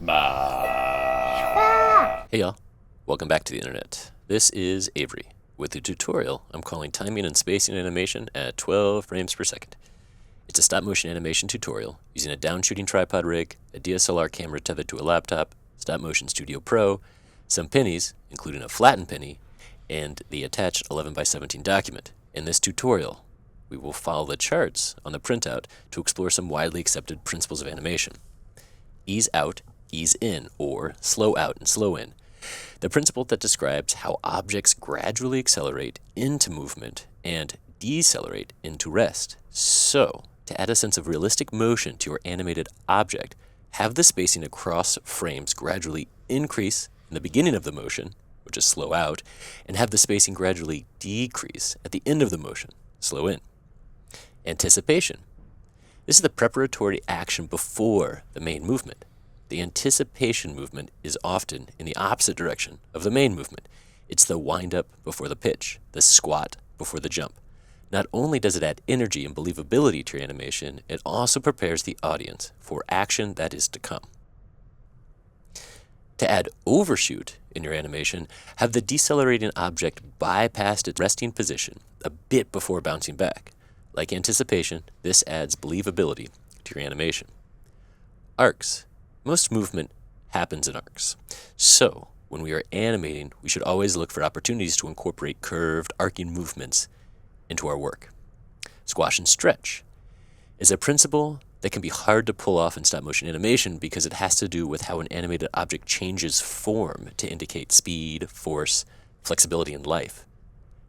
Hey y'all, welcome back to the internet. This is Avery with a tutorial I'm calling Timing and Spacing Animation at 12 frames per second. It's a stop motion animation tutorial using a downshooting tripod rig, a DSLR camera tethered to a laptop, Stop Motion Studio Pro, some pennies, including a flattened penny, and the attached 11x17 document. In this tutorial, we will follow the charts on the printout to explore some widely accepted principles of animation. Ease out, ease in, or slow out and slow in. The principle that describes how objects gradually accelerate into movement and decelerate into rest. So, to add a sense of realistic motion to your animated object, have the spacing across frames gradually increase in the beginning of the motion, which is slow out, and have the spacing gradually decrease at the end of the motion, slow in. Anticipation. This is the preparatory action before the main movement. The anticipation movement is often in the opposite direction of the main movement. It's the wind-up before the pitch, the squat before the jump. Not only does it add energy and believability to your animation, it also prepares the audience for action that is to come. To add overshoot in your animation, have the decelerating object bypass its resting position a bit before bouncing back. Like anticipation, this adds believability to your animation. Arcs. Most movement happens in arcs. So, when we are animating, we should always look for opportunities to incorporate curved, arcing movements into our work. Squash and stretch is a principle that can be hard to pull off in stop-motion animation because it has to do with how an animated object changes form to indicate speed, force, flexibility, and life.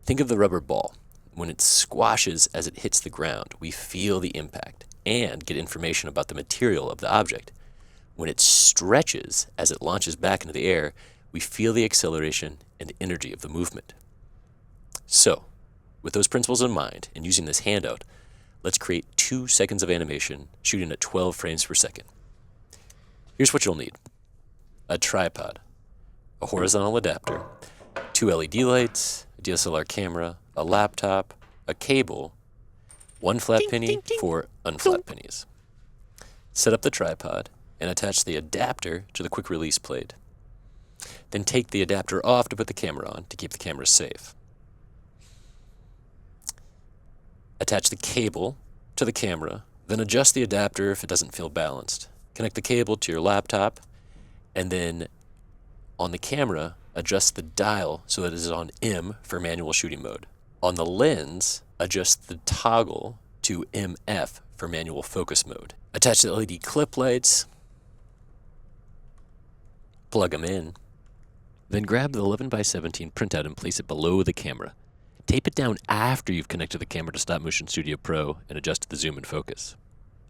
Think of the rubber ball. When it squashes as it hits the ground, we feel the impact and get information about the material of the object. When it stretches as it launches back into the air, we feel the acceleration and energy of the movement. So, with those principles in mind and using this handout, let's create 2 seconds of animation shooting at 12 frames per second. Here's what you'll need. A tripod, a horizontal adapter, 2 LED lights, a DSLR camera, a laptop, a cable, 1 flat penny for unflat pennies. Set up the tripod and attach the adapter to the quick release plate. Then take the adapter off to put the camera on to keep the camera safe. Attach the cable to the camera, then adjust the adapter if it doesn't feel balanced. Connect the cable to your laptop, and then on the camera, adjust the dial so that it is on M for manual shooting mode. On the lens, adjust the toggle to MF for manual focus mode. Attach the LED clip lights, plug them in, then grab the 11x17 printout and place it below the camera. Tape it down after you've connected the camera to Stop Motion Studio Pro and adjusted the zoom and focus.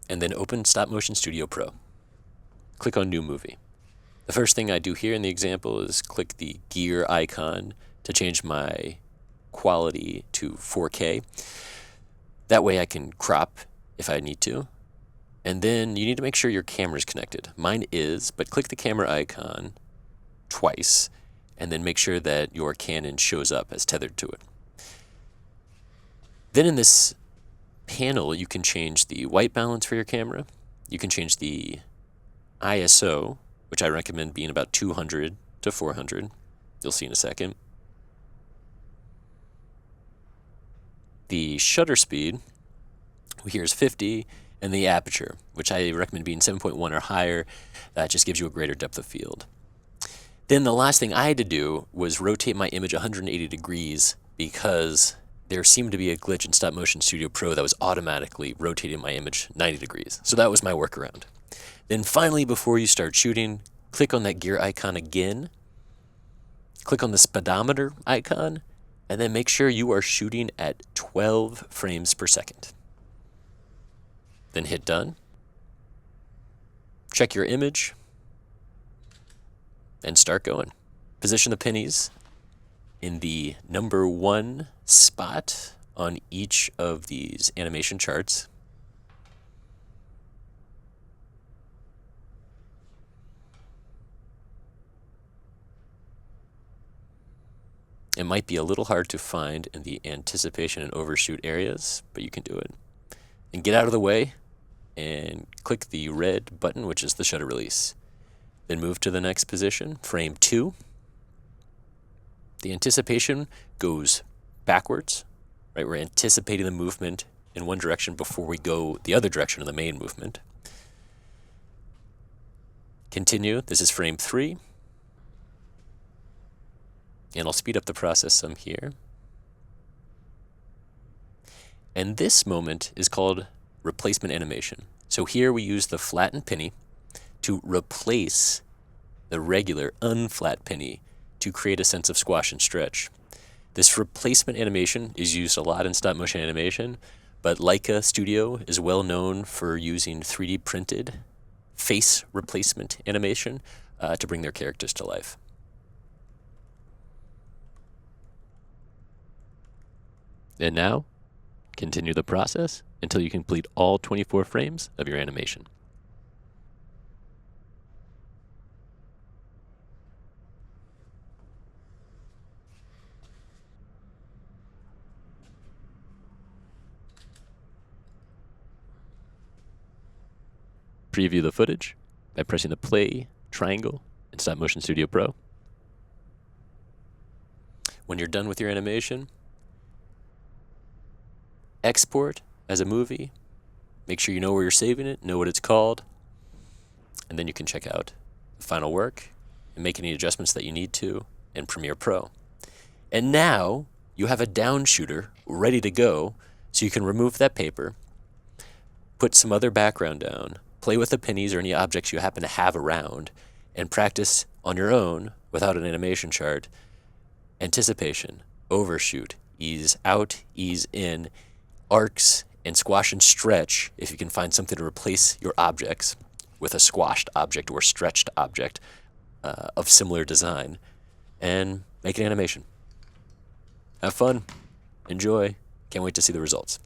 And then open Stop Motion Studio Pro. Click on New Movie. The first thing I do here in the example is click the gear icon to change my quality to 4K. That way I can crop if I need to. And then you need to make sure your camera is connected. Mine is, but click the camera icon twice and then make sure that your Canon shows up as tethered to it. Then in this panel, you can change the white balance for your camera. You can change the ISO, which I recommend being about 200 to 400. You'll see in a second. The shutter speed here is 50, and the aperture, which I recommend being 7.1 or higher. That just gives you a greater depth of field. Then the last thing I had to do was rotate my image 180 degrees because there seemed to be a glitch in Stop Motion Studio Pro that was automatically rotating my image 90 degrees. So that was my workaround. Then finally, before you start shooting, click on that gear icon again. Click on the speedometer icon, and then make sure you are shooting at 12 frames per second. Then hit done. Check your image, and start going. Position the pennies in the number 1 spot on each of these animation charts. It might be a little hard to find in the anticipation and overshoot areas, but you can do it. And get out of the way and click the red button, which is the shutter release. Then move to the next position, frame 2. The anticipation goes backwards, right? We're anticipating the movement in one direction before we go the other direction of the main movement. Continue, this is frame 3. And I'll speed up the process some here. And this moment is called replacement animation. So here we use the flattened penny to replace the regular unflat penny to create a sense of squash and stretch. This replacement animation is used a lot in stop motion animation, but Leica Studio is well known for using 3D printed face replacement animation to bring their characters to life. And now, continue the process until you complete all 24 frames of your animation. Preview the footage by pressing the play triangle in Stop Motion Studio Pro. When you're done with your animation, export as a movie. Make sure you know where you're saving it, know what it's called, and then you can check out the final work and make any adjustments that you need to in Premiere Pro. And now you have a down shooter ready to go, so you can remove that paper, put some other background down, play with the pennies or any objects you happen to have around, and practice on your own without an animation chart. Anticipation, overshoot, ease out, ease in, arcs, and squash and stretch if you can find something to replace your objects with a squashed object or stretched object of similar design, and make an animation. Have fun. Enjoy. Can't wait to see the results.